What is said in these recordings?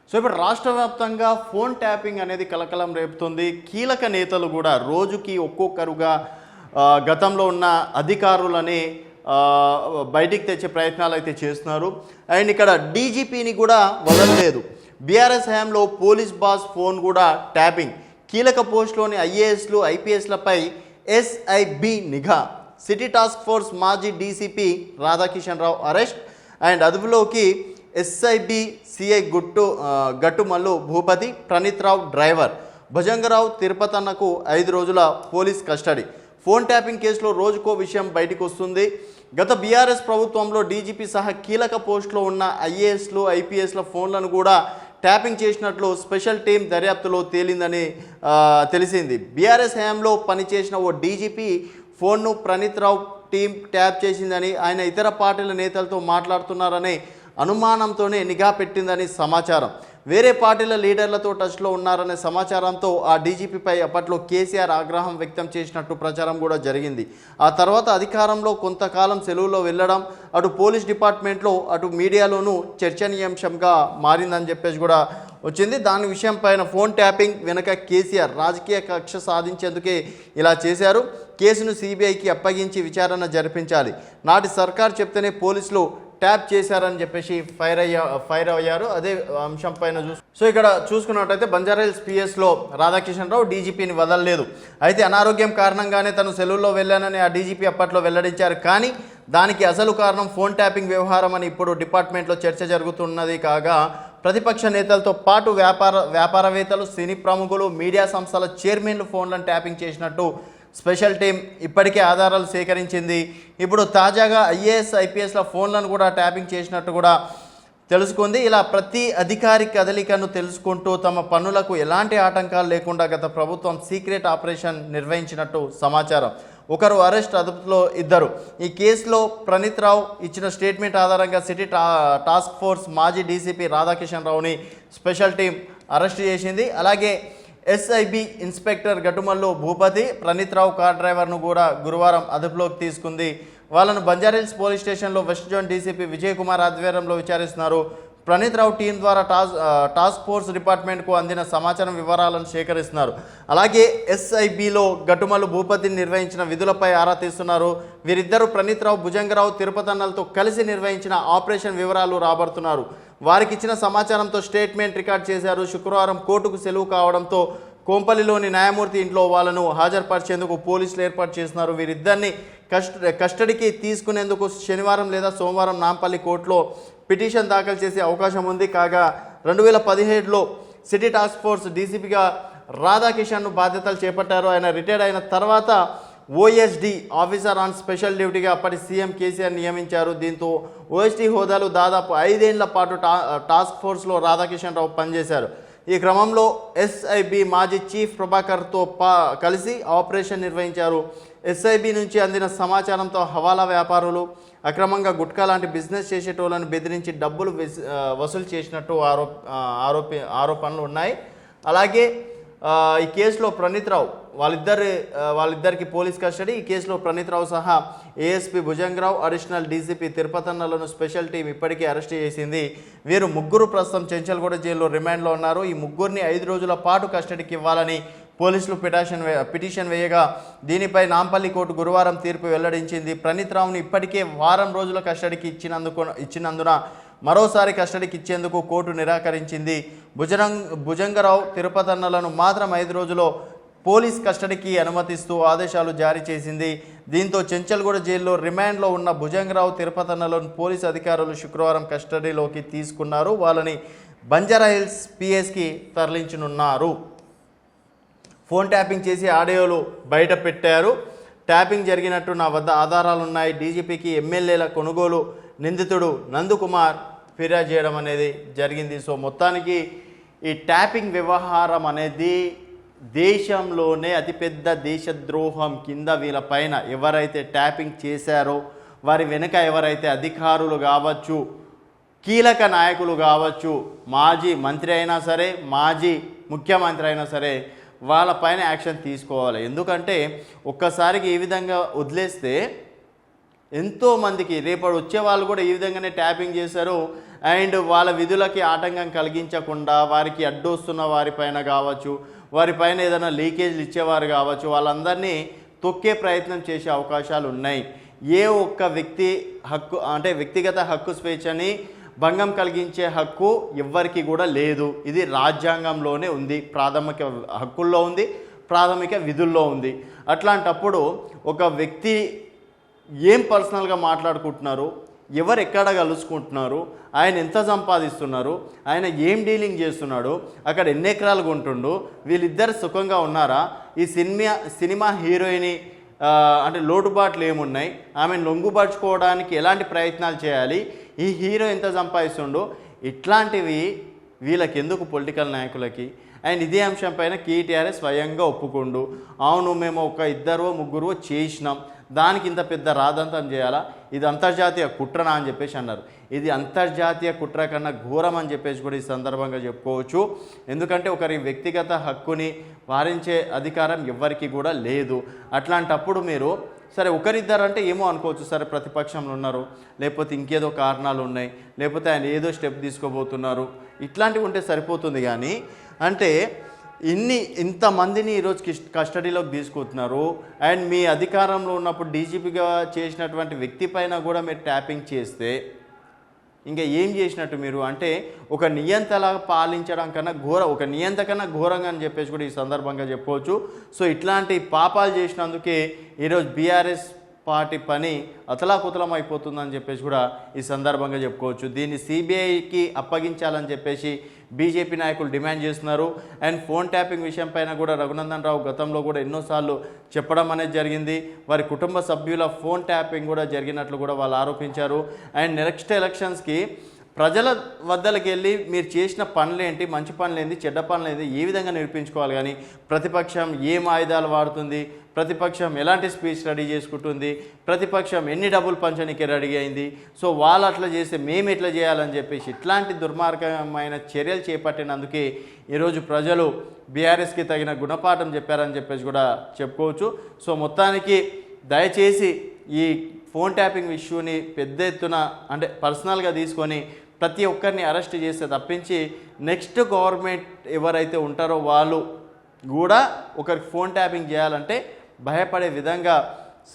So ఇప్పుడు రాష్ట్ర వ్యాప్తంగా ఫోన్ ట్యాపింగ్ అనేది కలకలం రేపుతుంది. కీలక నేతలు కూడా రోజుకి ఒక్కొక్కరుగా గతంలో ఉన్న అధికారులని బయటికి తెచ్చే ప్రయత్నాలు అయితే చేస్తున్నారు. అండ్ ఇక్కడ డీజీపీని కూడా వదలలేదు. బీఆర్ఎస్ హయాంలో పోలీస్ బాస్ ఫోన్ కూడా ట్యాపింగ్. కీలక పోస్టులోని ఐఏఎస్లు ఐపీఎస్లపై ఎస్ఐబి నిఘా. సిటీ టాస్క్ ఫోర్స్ మాజీ DCP Radhakishan Rao arrest. And అదుపులోకి ఎస్ఐబి సిఐ గట్టుమల్లు భూపతి, ప్రణీత్ రావు డ్రైవర్, భుజంగరావు తిరుపతన్నకు 5 రోజుల పోలీస్ కస్టడీ. ఫోన్ ట్యాపింగ్ కేసులో రోజుకో విషయం బయటకు వస్తుంది. గత బీఆర్ఎస్ ప్రభుత్వంలో డీజీపీ సహా కీలక పోస్టులో ఉన్న ఐఏఎస్లు ఐపీఎస్ల ఫోన్లను కూడా ట్యాపింగ్ చేసినట్లు స్పెషల్ టీం దర్యాప్తులో తేలిందని తెలిసింది. బీఆర్ఎస్ హయాంలో పనిచేసిన ఓ డీజీపీ ఫోన్ను ప్రణీత్ రావు టీం ట్యాప్ చేసిందని, ఆయన ఇతర పార్టీల నేతలతో మాట్లాడుతున్నారనే అనుమానంతోనే నిఘా పెట్టిందని సమాచారం. వేరే పార్టీల లీడర్లతో టచ్లో ఉన్నారనే సమాచారంతో ఆ డీజీపీపై అప్పట్లో కేసీఆర్ ఆగ్రహం వ్యక్తం చేసినట్టు ప్రచారం కూడా జరిగింది. ఆ తర్వాత అధికారంలో కొంతకాలం సెలవులో వెళ్ళడం అటు పోలీస్ డిపార్ట్మెంట్లో అటు మీడియాలోనూ చర్చనీయాంశంగా మారిందని చెప్పేసి కూడా వచ్చింది. దాని విషయం పైన ఫోన్ ట్యాపింగ్ వెనక కేసీఆర్ రాజకీయ కక్ష సాధించేందుకే ఇలా చేశారు. కేసును సిబిఐకి అప్పగించి విచారణ జరిపించాలి. నాటి సర్కార్ చెప్తేనే పోలీసులు ట్యాప్ చేశారని చెప్పేసి ఫైర్ అయ్యారు. అదే అంశం పైన సో ఇక్కడ చూసుకున్నట్టయితే బంజారాహిల్స్ పిఎస్లో రాధాకిషన్ రావు డీజీపీని వదలలేదు. అయితే అనారోగ్యం కారణంగానే తను సెలవుల్లో వెళ్ళానని ఆ డీజీపీ అప్పట్లో వెల్లడించారు. కానీ దానికి అసలు కారణం ఫోన్ ట్యాపింగ్ వ్యవహారం అని ఇప్పుడు డిపార్ట్మెంట్లో చర్చ జరుగుతున్నది. కాగా ప్రతిపక్ష నేతలతో పాటు వ్యాపారవేత్తలు, సినీ ప్రముఖులు, మీడియా సంస్థల చైర్మన్లు ఫోన్లను ట్యాపింగ్ చేసినట్టు స్పెషల్ టీం ఇప్పటికే ఆధారాలు సేకరించింది. ఇప్పుడు తాజాగా ఐఏఎస్ ఐపీఎస్ల ఫోన్లను కూడా ట్యాపింగ్ చేసినట్టు కూడా తెలుసుకుంది. ఇలా ప్రతి అధికారి కదలికను తెలుసుకుంటూ తమ పనులకు ఎలాంటి ఆటంకాలు లేకుండా గత ప్రభుత్వం సీక్రెట్ ఆపరేషన్ నిర్వహించినట్టు సమాచారం. ఒకరు అరెస్ట్, అదుపులో 2. ఈ కేసులో ప్రణీత్ రావు ఇచ్చిన స్టేట్మెంట్ ఆధారంగా సిటీ టాస్క్ ఫోర్స్ మాజీ డీసీపీ రాధాకిషన్ రావుని స్పెషల్ టీం అరెస్ట్ చేసింది. అలాగే SIB inspector Gattumallu Bhupathi, Praneeth Rao car డ్రైవర్ను కూడా గురువారం అదుపులోకి తీసుకుంది. వాళ్ళను బంజారాహిల్స్ పోలీస్ స్టేషన్లో west zone DCP Vijay Kumar ఆధ్వర్యంలో విచారిస్తున్నారు. ప్రణీత్ రావు టీం ద్వారా టాస్క్ ఫోర్స్ డిపార్ట్మెంట్కు అందిన సమాచారం వివరాలను సేకరిస్తున్నారు. అలాగే ఎస్ఐబిలో గట్టుమల్లు భూపతిని నిర్వహించిన విధులపై ఆరా తీస్తున్నారు. వీరిద్దరూ ప్రణీత్ రావు, భుజంగరావు తిరుపతన్నలతో కలిసి నిర్వహించిన ఆపరేషన్ వివరాలు రాబడుతున్నారు. వారికి ఇచ్చిన సమాచారంతో స్టేట్మెంట్ రికార్డ్ చేశారు. శుక్రవారం కోర్టుకు సెలవు కావడంతో కోంపల్లిలోని న్యాయమూర్తి ఇంట్లో వాళ్ళను హాజరుపరిచేందుకు పోలీసులు ఏర్పాటు చేస్తున్నారు. వీరిద్దరిని కస్టడీకి తీసుకునేందుకు శనివారం లేదా సోమవారం నాంపల్లి కోర్టులో పిటిషన్ దాఖలు చేసే అవకాశం ఉంది. కాగా 2017లో సిటీ టాస్క్ ఫోర్స్ డీసీపీగా రాధాకిషన్ను బాధ్యతలు చేపట్టారు. ఆయన రిటైర్డ్ అయిన తర్వాత ఓఎస్డి ఆఫీసర్ ఆన్ స్పెషల్ డ్యూటీగా అప్పటి సీఎం కేసీఆర్ నియమించారు. దీంతో ఓఎస్డి హోదాలో దాదాపు 5 ఏళ్ల పాటు టాస్క్ ఫోర్స్లో రాధాకిషన్ రావు పనిచేశారు. ఈ క్రమంలో ఎస్ఐబి మాజీ చీఫ్ ప్రభాకర్తో కలిసి ఆపరేషన్ నిర్వహించారు. ఎస్ఐబి నుంచి అందిన సమాచారంతో హవాలా వ్యాపారులు, అక్రమంగా గుట్కా లాంటి బిజినెస్ చేసేటోళ్ళని బెదిరించి డబ్బులు వసూలు చేసినట్టు ఆరోపణలు ఉన్నాయి. అలాగే ఈ కేసులో ప్రణీత్ రావు వాళ్ళిద్దరికి పోలీస్ కస్టడీ. ఈ కేసులో ప్రణీత్ రావు సహా ఏఎస్పీ భుజంగరావు, అడిషనల్ డీసీపీ తిరుపతన్నలను స్పెషల్ టీం ఇప్పటికే అరెస్ట్ చేసింది. వీరు ముగ్గురు ప్రస్తుతం చెంచల్గూడ జైల్లో రిమాండ్లో ఉన్నారు. ఈ ముగ్గురిని 5 రోజుల పాటు కస్టడీకి ఇవ్వాలని పోలీసులు పిటిషన్ వేయగా దీనిపై నాంపల్లి కోర్టు గురువారం తీర్పు వెల్లడించింది. ప్రణీత్ రావును ఇప్పటికే వారం రోజుల కస్టడీకి ఇచ్చినందున మరోసారి కస్టడీకి ఇచ్చేందుకు కోర్టు నిరాకరించింది. భుజంగరావు తిరుపతన్నలను మాత్రం 5 రోజుల్లో పోలీస్ కస్టడీకి అనుమతిస్తూ ఆదేశాలు జారీ చేసింది. దీంతో చెంచల్గూడ జైల్లో రిమాండ్లో ఉన్న భుజంగరావు తిరుపతన్నలను పోలీసు అధికారులు శుక్రవారం కస్టడీలోకి తీసుకున్నారు. వాళ్ళని బంజారాహిల్స్ పిఎస్కి తరలించనున్నారు. ఫోన్ ట్యాపింగ్ చేసి ఆడియోలు బయట పెట్టారు. ట్యాపింగ్ జరిగినట్టు నా వద్ద ఆధారాలున్నాయి. డీజీపీకి ఎమ్మెల్యేల కొనుగోలు నిందితుడు నందకుమార్ ఫిర్యాదు చేయడం అనేది జరిగింది. సో మొత్తానికి ఈ ట్యాపింగ్ వ్యవహారం అనేది దేశంలోనే అతిపెద్ద దేశద్రోహం కింద వీళ్ళపైన ఎవరైతే ట్యాపింగ్ చేశారో వారి వెనుక ఎవరైతే అధికారులు కావచ్చు, కీలక నాయకులు కావచ్చు, మాజీ మంత్రి అయినా సరే, మాజీ ముఖ్యమంత్రి అయినా సరే, వాళ్ళపైన యాక్షన్ తీసుకోవాలి. ఎందుకంటే ఒక్కసారికి ఈ విధంగా వదిలేస్తే ఎంతోమందికి రేపటి వచ్చే వాళ్ళు కూడా ఈ విధంగానే ట్యాపింగ్ చేశారు. అండ్ వాళ్ళ విధులకి ఆటంకం కలిగించకుండా వారికి అడ్డొస్తున్న వారిపైన కావచ్చు, వారిపైన ఏదైనా లీకేజ్లు ఇచ్చేవారు కావచ్చు, వాళ్ళందరినీ తొక్కే ప్రయత్నం చేసే అవకాశాలు ఉన్నాయి. ఏ ఒక్క వ్యక్తి హక్కు అంటే వ్యక్తిగత హక్కు స్వేచ్ఛని భంగం కలిగించే హక్కు ఎవ్వరికి కూడా లేదు. ఇది రాజ్యాంగంలోనే ఉంది, ప్రాథమిక హక్కుల్లో ఉంది, ప్రాథమిక విధుల్లో ఉంది. అట్లాంటప్పుడు ఒక వ్యక్తి ఏం పర్సనల్గా మాట్లాడుకుంటున్నారు, ఎవరు ఎక్కడ కలుసుకుంటున్నారు, ఆయన ఎంత సంపాదిస్తున్నారు, ఆయన ఏం డీలింగ్ చేస్తున్నాడు, అక్కడ ఎన్ని ఎకరాలు కొంటుండు, వీళ్ళిద్దరు సుఖంగా ఉన్నారా, ఈ సినిమా హీరోయిన్ అంటే లోటుబాట్లు ఏమున్నాయి, ఆమెను లొంగుపరుచుకోవడానికి ఎలాంటి ప్రయత్నాలు చేయాలి, ఈ హీరో ఎంత సంపాదిస్తుండో, ఇట్లాంటివి వీళ్ళకి ఎందుకు పొలిటికల్ నాయకులకి. అండ్ ఇదే అంశం పైన కేటీఆర్ స్వయంగా ఒప్పుకోండు, అవును మేము ఒక ఇద్దరో ముగ్గురు చేసినాం, దానికి ఇంత పెద్ద రాదంతం చేయాలా, ఇది అంతర్జాతీయ కుట్రనా అని చెప్పేసి అన్నారు. ఇది అంతర్జాతీయ కుట్ర కన్నా ఘోరం అని చెప్పేసి కూడా ఈ సందర్భంగా చెప్పుకోవచ్చు. ఎందుకంటే ఒకరి వ్యక్తిగత హక్కుని వారించే అధికారం ఎవ్వరికి కూడా లేదు. అట్లాంటప్పుడు మీరు సరే ఒకరిద్దరంటే ఏమో అనుకోవచ్చు, సరే ప్రతిపక్షంలో ఉన్నారు, లేకపోతే ఇంకేదో కారణాలు ఉన్నాయి, లేకపోతే ఆయన ఏదో స్టెప్ తీసుకోబోతున్నారు, ఇట్లాంటివి ఉంటే సరిపోతుంది. కానీ అంటే ఇంతమందిని ఈరోజు కస్టడీలోకి తీసుకుంటున్నారు. అండ్ మీ అధికారంలో ఉన్నప్పుడు డీజీపీగా చేసినటువంటి వ్యక్తి పైన కూడా మీరు ట్యాపింగ్ చేస్తే ఇంకా ఏం చేసినట్టు మీరు. అంటే ఒక నియంతలా పాలించడం కన్నా ఒక నియంత కన్నా ఘోరంగా అని చెప్పేసి కూడా ఈ సందర్భంగా చెప్పవచ్చు. సో ఇట్లాంటి పాపాలు చేసినందుకే ఈరోజు బీఆర్ఎస్ పార్టీ పని అతలాకుతలం అయిపోతుందని చెప్పేసి కూడా ఈ సందర్భంగా చెప్పుకోవచ్చు. దీన్ని సిబిఐకి అప్పగించాలని చెప్పేసి బీజేపీ నాయకులు డిమాండ్ చేస్తున్నారు. అండ్ ఫోన్ ట్యాపింగ్ విషయం పైన కూడా రఘునందన్ రావు గతంలో కూడా ఎన్నోసార్లు చెప్పడం అనేది జరిగింది. వారి కుటుంబ సభ్యుల ఫోన్ ట్యాపింగ్ కూడా జరిగినట్లు కూడా వాళ్ళు ఆరోపించారు. అండ్ నెక్స్ట్ ఎలక్షన్స్కి ప్రజల వద్దలకు వెళ్ళి మీరు చేసిన పనులేంటి, మంచి పనులేంటి, చెడ్డ పనులేంటి ఏ విధంగా నిరూపించుకోవాలి. కానీ ప్రతిపక్షం ఏం ఆయుధాలు వాడుతుంది, ప్రతిపక్షం ఎలాంటి స్పీచ్ రెడీ చేసుకుంటుంది, ప్రతిపక్షం ఎన్ని డబ్బులు పంచడానికి రెడీ అయింది, సో వాళ్ళు అట్లా చేస్తే మేము ఎట్లా చేయాలని చెప్పేసి ఇట్లాంటి దుర్మార్గమైన చర్యలు చేపట్టినందుకే ఈరోజు ప్రజలు బీఆర్ఎస్కి తగిన గుణపాఠం చెప్పారని చెప్పేసి కూడా చెప్పుకోవచ్చు. సో మొత్తానికి దయచేసి ఈ ఫోన్ ట్యాపింగ్ ఇష్యూని పెద్ద ఎత్తున అంటే పర్సనల్గా తీసుకొని ప్రతి ఒక్కరిని అరెస్ట్ చేస్తే తప్పించి నెక్స్ట్ గవర్నమెంట్ ఎవరైతే ఉంటారో వాళ్ళు కూడా ఒకరికి ఫోన్ ట్యాపింగ్ చేయాలంటే భయపడే విధంగా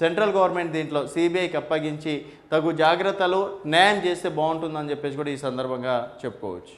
సెంట్రల్ గవర్నమెంట్ దీంట్లో సిబిఐకి అప్పగించి తగు జాగ్రత్తలు న్యాయం చేస్తే బాగుంటుందని చెప్పేసి కూడా ఈ సందర్భంగా చెప్పుకోవచ్చు.